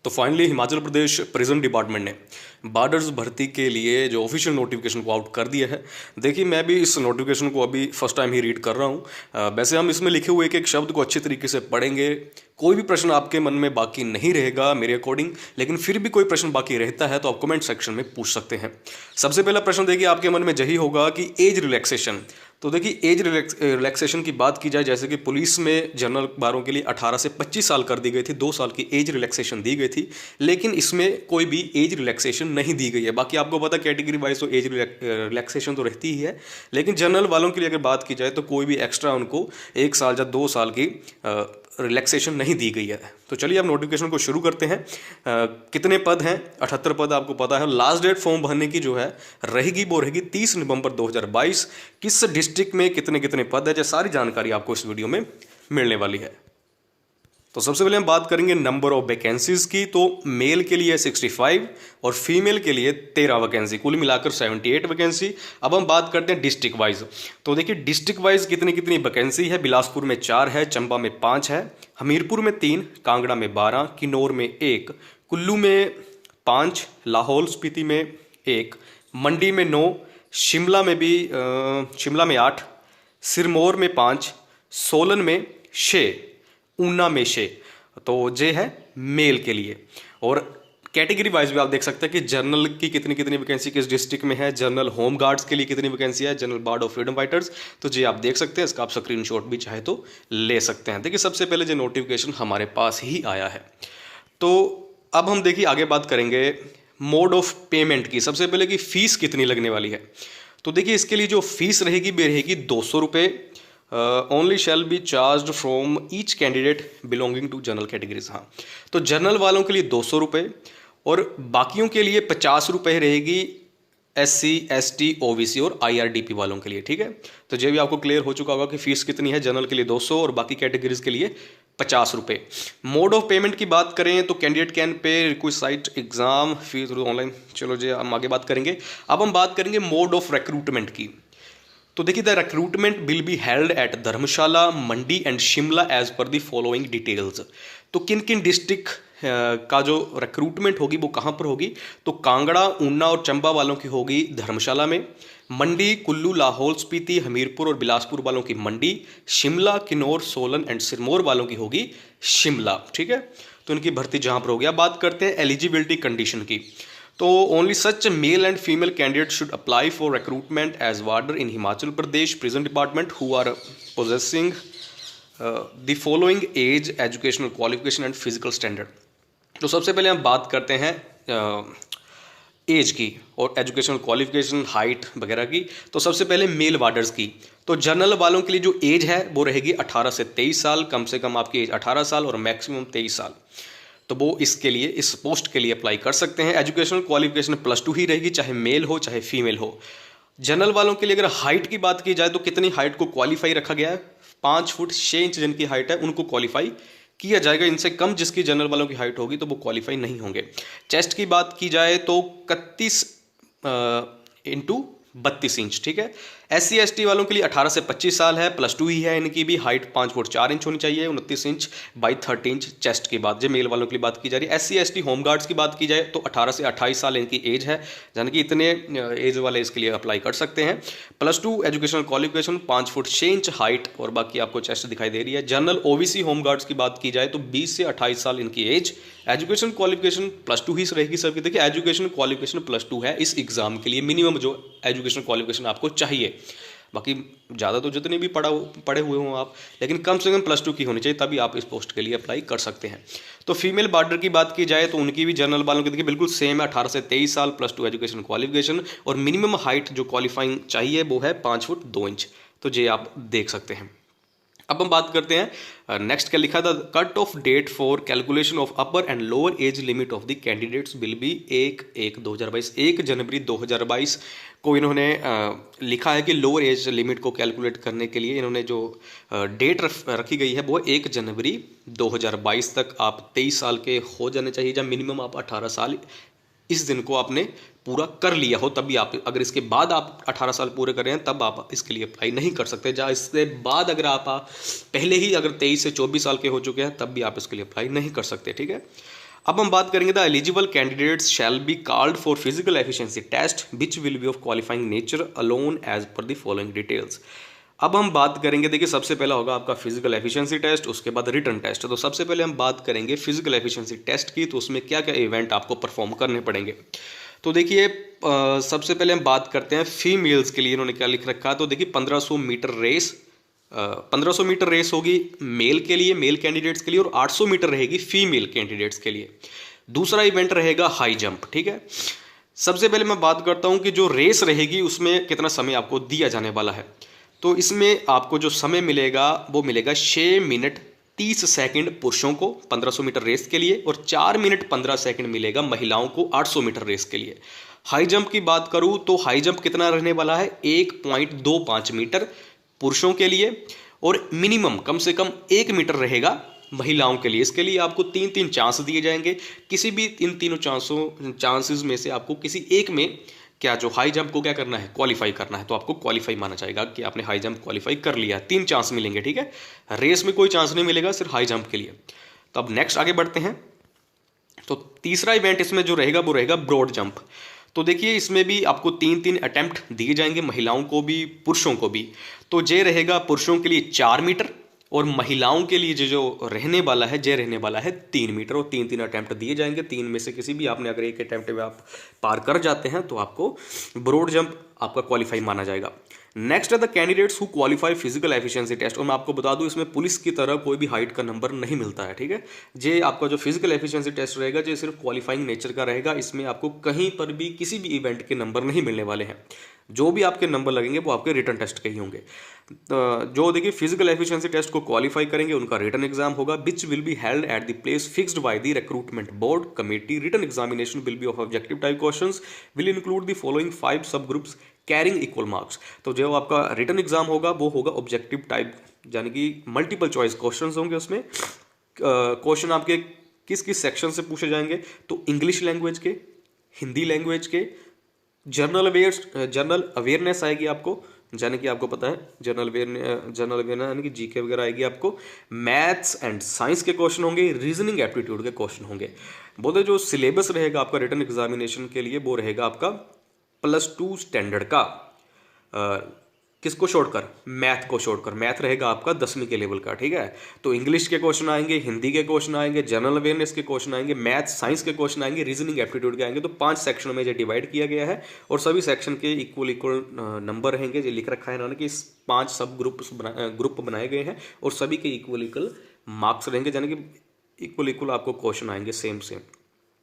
तो finally Himachal Pradesh prison department ने borders भर्ती के लिए जो ऑफिशियल नोटिफिकेशन को आउट कर दिया है। देखिए, मैं भी इस नोटिफिकेशन को अभी फर्स्ट टाइम ही रीड कर रहा हूँ। वैसे हम इसमें लिखे हुए एक शब्द को अच्छी तरीके से पढ़ेंगे। कोई भी प्रश्न आपके मन में बाकी नहीं रहेगा मेरे अकॉर्डिंग, लेकिन फिर भी कोई प्रश्न बाकी रहता है तो आप कमेंट सेक्शन में पूछ सकते हैं। सबसे पहला प्रश्न देखिए, आपके मन में यही होगा कि एज रिलैक्सेशन। तो देखिए, एज रिलैक्सेशन की बात की जाए, जैसे कि पुलिस में जनरल बारों के लिए 18 से 25 साल कर दी गई थी, 2 साल की एज रिलैक्सेशन दी गई थी, लेकिन इसमें कोई भी एज रिलैक्सेशन नहीं दी गई है। बाकी आपको पता कैटेगरी वाइज तो एज रिलैक्सेशन तो रहती ही है, लेकिन जनरल वालों के लिए अगर बात की जाए तो कोई भी एक्स्ट्रा उनको 1 साल या 2 साल की रिलैक्सेशन नहीं दी गई है। तो चलिए अब नोटिफिकेशन को शुरू करते हैं। कितने पद हैं? 78 पद आपको पता है। लास्ट डेट फॉर्म भरने की जो है रहेगी वो रहेगी 30 नवंबर 2022। किस डिस्ट्रिक्ट में कितने कितने पद है, सारी जानकारी आपको इस वीडियो में मिलने वाली है। तो सबसे पहले हम बात करेंगे नंबर ऑफ वैकेंसीज की। तो मेल के लिए 65 और फीमेल के लिए 13 वैकेंसी, कुल मिलाकर 78 वैकेंसी। अब हम बात करते हैं डिस्ट्रिक्ट वाइज। तो देखिए, डिस्ट्रिक्ट वाइज कितनी कितनी वैकेंसी है। बिलासपुर में 4 है, चंबा में 5 है, हमीरपुर में 3, कांगड़ा में 12, किन्नौर में 1, कुल्लू में 5, लाहौल स्पीति में 1, मंडी में 9, शिमला में 8, सिरमौर में 5, सोलन में 6, ऊना में 6। तो ये है मेल के लिए। और कैटेगरी वाइज भी आप देख सकते हैं कि जनरल की कितनी कितनी वैकेंसी किस डिस्ट्रिक्ट में है, जनरल होम गार्ड्स के लिए कितनी वैकेंसी है, general guard of freedom fighters. तो ये आप देख सकते हैं, इसका आप स्क्रीनशॉट भी चाहे तो ले सकते हैं। देखिए, सबसे पहले जो नोटिफिकेशन हमारे पास ही आया है। तो अब हम देखिए आगे बात करेंगे मोड ऑफ पेमेंट की। सबसे पहले कि फीस कितनी लगने वाली है। तो देखिए, इसके लिए जो फीस रहेगी वो रहेगी 200 रुपये। Only shall be charge from each candidate belonging to general categories. हाँ, तो जनरल वालों के लिए 200 रुपये और बाकियों के लिए 50 रुपये रहेगी SC ST OBC और IRDP वालों के लिए। ठीक है, तो ये भी आपको क्लियर हो चुका होगा कि फीस कितनी है। जनरल के लिए 200 और बाकी कैटेगरीज के लिए 50 रुपये। मोड ऑफ पेमेंट की बात करें तो candidate can pay requisite exam fee through online. चलो जी, हम आगे बात करेंगे। अब हम बात करेंगे मोड ऑफ रिक्रूटमेंट की। तो देखिए, the recruitment will be held at Dharamshala, Mandi and Shimla as per the following details. तो किन किन डिस्ट्रिक्ट का जो रिक्रूटमेंट होगी वो कहाँ पर होगी। तो कांगड़ा, ऊना और चंबा वालों की होगी धर्मशाला में, मंडी, कुल्लू, लाहौल स्पीति, हमीरपुर और बिलासपुर वालों की मंडी, शिमला, किन्नौर, सोलन एंड सिरमौर वालों की होगी शिमला। ठीक है, तो इनकी भर्ती जहाँ पर होगी। अब बात करते हैं एलिजिबिलिटी कंडीशन की। तो only such male and female candidate should apply for recruitment as warder in Himachal Pradesh prison department who are possessing the following age, educational qualification and physical standard. तो सबसे पहले हम बात करते हैं एज की और एजुकेशनल क्वालिफिकेशन, हाइट वगैरह की। तो सबसे पहले मेल वार्डर्स की। तो जनरल वालों के लिए जो एज है वो रहेगी 18 से 23 साल, कम से कम आपकी एज 18 साल और मैक्सिमम 23 साल। तो वो इसके लिए, इस पोस्ट के लिए अप्लाई कर सकते हैं। एजुकेशनल क्वालिफिकेशन +2 ही रहेगी, चाहे मेल हो चाहे फीमेल हो। जनरल वालों के लिए अगर हाइट की बात की जाए तो कितनी हाइट को क्वालिफाई रखा गया है, 5 फुट 6 इंच जिनकी हाइट है उनको क्वालिफाई किया जाएगा। इनसे कम जिसकी जनरल वालों की हाइट होगी तो वो क्वालिफाई नहीं होंगे। चेस्ट की बात की जाए तो 31 इंटू 32 इंच। ठीक है, SC ST वालों के लिए 18 से 25 साल है, +2 ही है इनकी भी। हाइट 5 फुट 4 इंच होनी चाहिए, 29 इंच बाई 30 इंच चेस्ट की बात, जो मेल वालों के लिए बात की जा रही है। SC ST होम गार्ड्स की बात की जाए तो 18 से 28 साल इनकी एज है, यानी कि इतने एज वाले इसके लिए अप्लाई कर सकते हैं। +2 educational qualification, 5 foot 6 inch height और बाकी आपको चेस्ट दिखाई दे रही है। जनरल OBC होम गार्ड्स की बात की जाए तो 20 से 28 साल इनकी एज। एजुकेशन क्वालिफिकेशन +2 ही रहेगी सबकी। देखिए, एजुकेशन क्वालिफिकेशन +2 है इस एग्जाम के लिए, मिनिमम जो एजुकेशन क्वालिफिकेशन आपको चाहिए। बाकी ज़्यादा तो जितने भी पढ़े हुए हों आप, लेकिन कम से कम +2 की होनी चाहिए, तभी आप इस पोस्ट के लिए अप्लाई कर सकते हैं। तो फीमेल बार्डर की बात की जाए तो उनकी भी जनरल वालों की देखिए बिल्कुल सेम है, 18 से 23 साल, +2 एजुकेशन क्वालिफिकेशन और मिनिमम हाइट जो क्वालिफाइंग चाहिए वो है 5 फुट 2 इंच। तो ये आप देख सकते हैं। अब हम बात करते हैं नेक्स्ट क्या लिखा था। Cut off date for calculation of upper and lower age limit of the candidates will be 1/1/2022। 1 जनवरी 2022 को इन्होंने लिखा है कि लोअर एज लिमिट को कैलकुलेट करने के लिए इन्होंने जो डेट रखी गई है वो 1 जनवरी 2022 तक आप 23 साल के हो जाने चाहिए, या मिनिमम आप 18 साल इस दिन को आपने पूरा कर लिया हो, तभी आप, अगर इसके बाद आप 18 साल पूरे कर रहे हैं तब आप इसके लिए अप्लाई नहीं कर सकते। जहाँ इसके बाद अगर आप पहले ही अगर 23 से 24 साल के हो चुके हैं तब भी आप इसके लिए अप्लाई नहीं कर सकते। ठीक है, अब हम बात करेंगे the eligible candidates shall be called for physical efficiency test which will be of qualifying nature alone as per the following details. अब हम बात करेंगे, देखिए सबसे पहला होगा आपका फिजिकल एफिशिएंसी टेस्ट, उसके बाद रिटन टेस्ट। तो सबसे पहले हम बात करेंगे फिजिकल एफिशिएंसी टेस्ट की, तो उसमें क्या क्या इवेंट आपको परफॉर्म करने पड़ेंगे। तो देखिए सबसे पहले हम बात करते हैं फीमेल्स के लिए इन्होंने क्या लिख रखा है। तो देखिए 1500 मीटर रेस, 1500 मीटर रेस होगी मेल के लिए, मेल कैंडिडेट्स के लिए, और 800 मीटर रहेगी फीमेल कैंडिडेट्स के लिए। दूसरा इवेंट रहेगा हाई जंप, ठीक है। सबसे पहले मैं बात करता हूं कि जो रेस रहेगी उसमें कितना समय आपको दिया जाने वाला है। तो इसमें आपको जो समय मिलेगा वो मिलेगा 6 मिनट 30 सेकंड पुरुषों को 1500 मीटर रेस के लिए, और 4 मिनट 15 सेकंड मिलेगा महिलाओं को 800 मीटर रेस के लिए। हाई जंप की बात करूं तो हाई जंप कितना रहने वाला है, 1.25 मीटर पुरुषों के लिए, और मिनिमम कम से कम 1 मीटर रहेगा महिलाओं के लिए। इसके लिए आपको 3-3 चांस दिए जाएंगे। किसी भी इन तीनों चांसेस में से आपको किसी एक में क्या जो हाई जंप को क्या करना है, क्वालिफाई करना है। तो आपको क्वालिफाई माना जाएगा कि आपने हाई जंप क्वालिफाई कर लिया। 3 चांस मिलेंगे, ठीक है। रेस में कोई चांस नहीं मिलेगा, सिर्फ हाई जंप के लिए। तो अब नेक्स्ट आगे बढ़ते हैं। तो तीसरा इवेंट इसमें जो रहेगा वो रहेगा ब्रॉड जंप। तो देखिए इसमें भी आपको 3-3 अटेम्प्ट दिए जाएंगे, महिलाओं को भी पुरुषों को भी। तो ये रहेगा पुरुषों के लिए 4 मीटर, और महिलाओं के लिए जो रहने वाला है, जे रहने वाला है 3 मीटर, और 3-3 अटैम्प्ट दिए जाएंगे। 3 में से किसी भी आपने अगर एक अटैम्प्ट में आप पार कर जाते हैं तो आपको ब्रॉड जंप आपका क्वालिफाई माना जाएगा। नेक्स्ट है the candidates who qualify physical efficiency test. और मैं आपको बता दूं इसमें पुलिस की तरह कोई भी हाइट का नंबर नहीं मिलता है, ठीक है। जे आपका जो फिजिकल एफिशिएंसी टेस्ट रहेगा जो सिर्फ क्वालिफाइंग नेचर का रहेगा। इसमें आपको कहीं पर भी किसी भी इवेंट के नंबर नहीं मिलने वाले हैं। जो भी आपके नंबर लगेंगे वो आपके रिटन टेस्ट के ही होंगे। जो देखिए फिजिकल एफिशिएंसी टेस्ट को क्वालिफाई करेंगे उनका रिटन एग्जाम होगा, which will be held at the place fixed by the recruitment board committee. Written examination will be of objective type questions, will include the following 5 sub groups carrying equal marks. तो जो आपका written exam होगा वो होगा objective type, यानी कि multiple choice questions होंगे। उसमें क्वेश्चन आपके किस किस सेक्शन से पूछे जाएंगे, तो इंग्लिश लैंग्वेज के, हिंदी लैंग्वेज के, जनरल अवेयरनेस आएगी आपको, यानी कि आपको पता है जनरल अवेयरनेस यानी कि जीके वगैरह आएगी आपको। मैथ्स एंड साइंस के क्वेश्चन होंगे, रीजनिंग एप्टीट्यूड के क्वेश्चन होंगे। बोलते जो सिलेबस रहेगा आपका रिटन एग्जामिनेशन के लिए वो रहेगा आपका +2 स्टैंडर्ड का, किसको छोड़कर, मैथ को छोड़कर। मैथ रहेगा आपका 10वीं के लेवल का, ठीक है। तो इंग्लिश के क्वेश्चन आएंगे, हिंदी के क्वेश्चन आएंगे, जनरल अवेयरनेस के क्वेश्चन आएंगे, मैथ साइंस के क्वेश्चन आएंगे, रीजनिंग एप्टीट्यूड के आएंगे। तो 5 सेक्शन में ये डिवाइड किया गया है, और सभी सेक्शन के इक्वल नंबर रहेंगे। जो लिख रखा है इन्होंने कि 5 सब ग्रुप बनाए गए हैं, और सभी के इक्वल मार्क्स रहेंगे, यानी कि इक्वल आपको क्वेश्चन आएंगे सेम।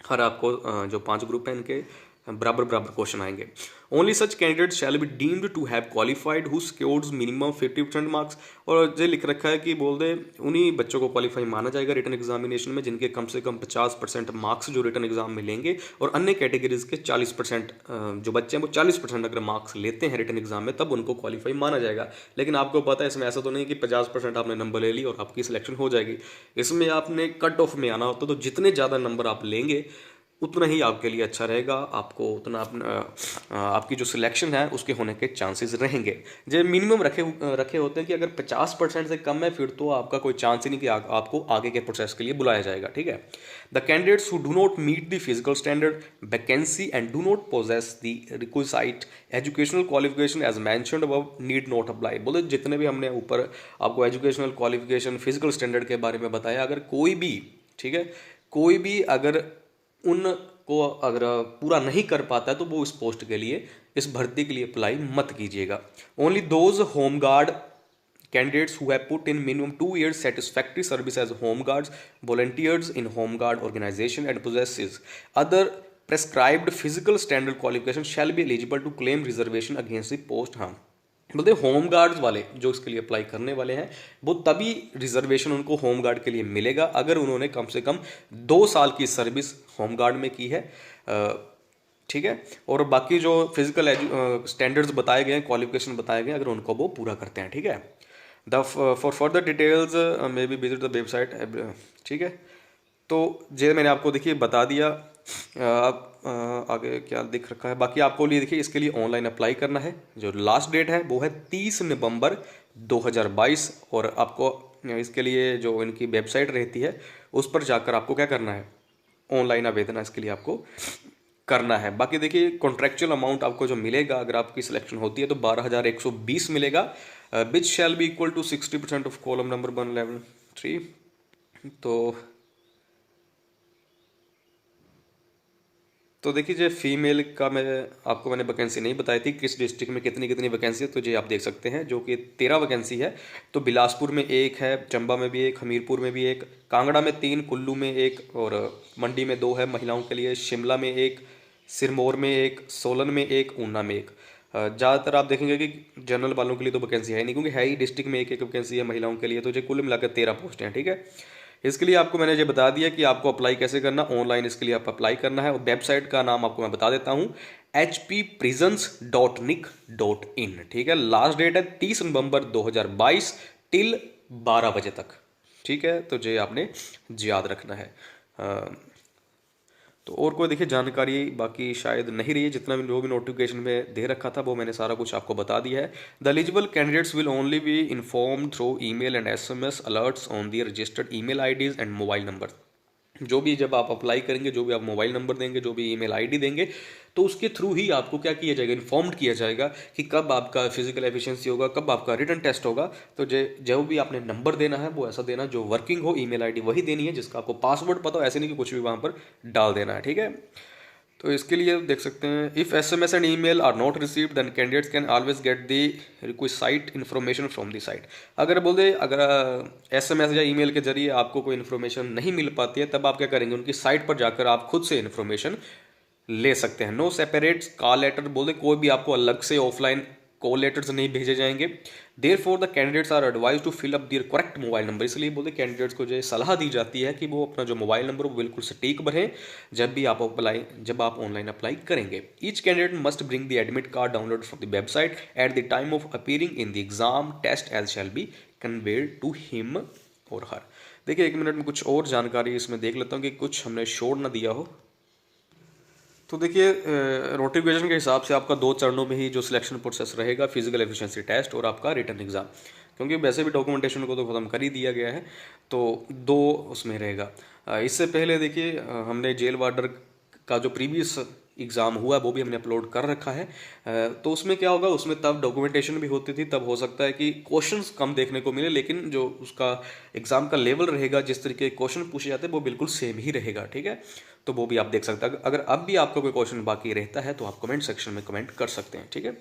हर आपको जो 5 ग्रुप हैं इनके बराबर क्वेश्चन आएंगे। Only such candidate shall be deemed to have qualified who scores minimum 50% marks. और जो लिख रखा है कि बोल दे उन्हीं बच्चों को क्वालिफाई माना जाएगा रिटन एग्जामिनेशन में जिनके कम से कम 50% मार्क्स जो रिटन एग्जाम में लेंगे, और अन्य कैटेगरीज के 40% जो बच्चे हैं वो 40% अगर मार्क्स लेते हैं रिटन एग्जाम में तब उनको क्वालिफाई माना जाएगा। लेकिन आपको पता है इसमें ऐसा तो नहीं कि 50% आपने नंबर ले ली और आपकी सिलेक्शन हो जाएगी। इसमें आपने कट ऑफ में आना होता, तो जितने ज़्यादा नंबर आप लेंगे उतना ही आपके लिए अच्छा रहेगा, आपको उतना आपकी जो सिलेक्शन है उसके होने के चांसेस रहेंगे। जो मिनिमम रखे होते हैं कि अगर 50% से कम है फिर तो आपका कोई चांस ही नहीं कि आपको आगे के प्रोसेस के लिए बुलाया जाएगा, ठीक है। The candidates who do not meet the physical standard vacancy and do not possess the requisite educational qualification as mentioned above need not apply. बोले जितने भी हमने ऊपर आपको एजुकेशनल क्वालिफिकेशन फिजिकल स्टैंडर्ड के बारे में बताया, अगर कोई भी, ठीक है, कोई भी अगर उनको अगर पूरा नहीं कर पाता है तो वो इस पोस्ट के लिए, इस भर्ती के लिए अप्लाई मत कीजिएगा। Only those home guard candidates who have put in minimum 2 years satisfactory service as home guards, volunteers in home guard organization and possesses other prescribed physical standard qualification shall be eligible to claim reservation against the post। हाँ, बोलते home guards वाले जो इसके लिए apply करने वाले हैं वो तभी रिजर्वेशन उनको होम गार्ड के लिए मिलेगा अगर उन्होंने कम से कम 2 साल की सर्विस होम गार्ड में की है, ठीक है। और बाकी जो फिजिकल स्टैंडर्ड्स बताए गए हैं, क्वालिफिकेशन बताए गए हैं, अगर उनको वो पूरा करते हैं, ठीक है। For further details may be visit the website, ठीक है। तो ये मैंने आपको देखिए बता दिया। आप आगे क्या दिख रखा है बाकी आपको लिए देखिए, इसके लिए ऑनलाइन अप्लाई करना है। जो लास्ट डेट है वो है 30 नवंबर 2022, और आपको इसके लिए जो इनकी वेबसाइट रहती है उस पर जाकर आपको क्या करना है, ऑनलाइन आवेदन इसके लिए आपको करना है। बाकी देखिए कॉन्ट्रेक्चुअल अमाउंट आपको जो मिलेगा अगर आपकी सिलेक्शन होती है तो 12,120 मिलेगा, which shall be equal to 60% of column number 111(3). तो देखिए जो फीमेल का मैंने वैकेंसी नहीं बताई थी किस डिस्ट्रिक्ट में कितनी कितनी वैकेंसी है, तो ये आप देख सकते हैं जो कि 13 वैकेंसी है। तो बिलासपुर में एक है, चंबा में भी एक, हमीरपुर में भी एक, कांगड़ा में 3, कुल्लू में एक और मंडी में 2 है महिलाओं के लिए, शिमला में एक, सिरमौर में एक, सोलन में एक, ऊना में एक। ज़्यादातर आप देखेंगे कि जनरल वालों के लिए तो वैकेंसी है नहीं, क्योंकि है ही डिस्ट्रिक्ट में एक एक वैकेंसी है महिलाओं के लिए, तो जो कुल मिलाकर 13 पोस्ट हैं। ठीक है, इसके लिए आपको मैंने ये बता दिया कि आपको अप्लाई कैसे करना, ऑनलाइन इसके लिए आप अप्लाई करना है। और वेबसाइट का नाम आपको मैं बता देता हूँ, hpprisons.nic.in। ठीक है, लास्ट डेट है 30 नवंबर 2022 टिल 12 बजे तक। ठीक है, तो ये आपने याद रखना है। तो और कोई देखिए जानकारी बाकी शायद नहीं रही है, जितना भी जो भी नोटिफिकेशन में दे रखा था वो मैंने सारा कुछ आपको बता दिया है। The eligible candidates will only be informed through email and SMS alerts on the registered email IDs and mobile number. जो भी जब आप अप्लाई करेंगे, जो भी आप मोबाइल नंबर देंगे, जो भी ईमेल ID देंगे, तो उसके थ्रू ही आपको क्या किया जाएगा, इन्फॉर्म्ड किया जाएगा कि कब आपका फिजिकल एफिशिएंसी होगा, कब आपका रिटन टेस्ट होगा। तो जो भी आपने नंबर देना है वो ऐसा देना जो वर्किंग हो, ईमेल ID वही देनी है जिसका आपको पासवर्ड पता हो, ऐसे नहीं कि कुछ भी वहाँ पर डाल देना है। ठीक है, तो इसके लिए देख सकते हैं, if SMS and email are not received then candidates can always get the request information from the site. अगर बोल दे अगर SMS या ईमेल के जरिए आपको कोई इन्फॉर्मेशन नहीं मिल पाती है, तब आप क्या करेंगे, उनकी साइट पर जाकर आप खुद से इन्फॉर्मेशन ले सकते हैं। नो सेपरेट कॉल लेटर, बोलते कोई भी आपको अलग से ऑफलाइन कॉल लेटर्स नहीं भेजे जाएंगे। Therefore the candidates are advise to fill up their correct mobile number, इसलिए बोलते कैंडिडेट्स को जो सलाह दी जाती है कि वो अपना जो मोबाइल नंबर वो बिल्कुल सटीक भरें जब आप ऑनलाइन अप्लाई करेंगे। Each candidate must bring the admit card download from the website at the time of appearing in the exam test as shall be conveyed to him or her. देखिए 1 minute में कुछ और जानकारी इसमें देख लेता हूँ कि कुछ हमने छोड़ ना दिया हो। तो देखिए नोटिफिकेशन के हिसाब से आपका 2 चरणों में ही जो सिलेक्शन प्रोसेस रहेगा, फिजिकल एफिशिएंसी टेस्ट और आपका रिटन एग्जाम, क्योंकि वैसे भी डॉक्यूमेंटेशन को तो ख़त्म कर ही दिया गया है, तो 2 उसमें रहेगा। इससे पहले देखिए हमने जेल वार्डर का जो प्रीवियस एग्ज़ाम हुआ वो भी हमने अपलोड कर रखा है। तो उसमें क्या होगा, उसमें तब डॉक्यूमेंटेशन भी होती थी, तब हो सकता है कि क्वेश्चंस कम देखने को मिले, लेकिन जो उसका एग्ज़ाम का लेवल रहेगा, जिस तरीके के क्वेश्चन पूछे जाते हैं वो बिल्कुल सेम ही रहेगा। ठीक है, तो वो भी आप देख सकते हैं। अगर अब भी आपका कोई क्वेश्चन बाकी रहता है तो आप कमेंट सेक्शन में कमेंट कर सकते हैं। ठीक है,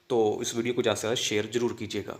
तो इस वीडियो को ज़्यादा से ज़्यादा शेयर जरूर कीजिएगा।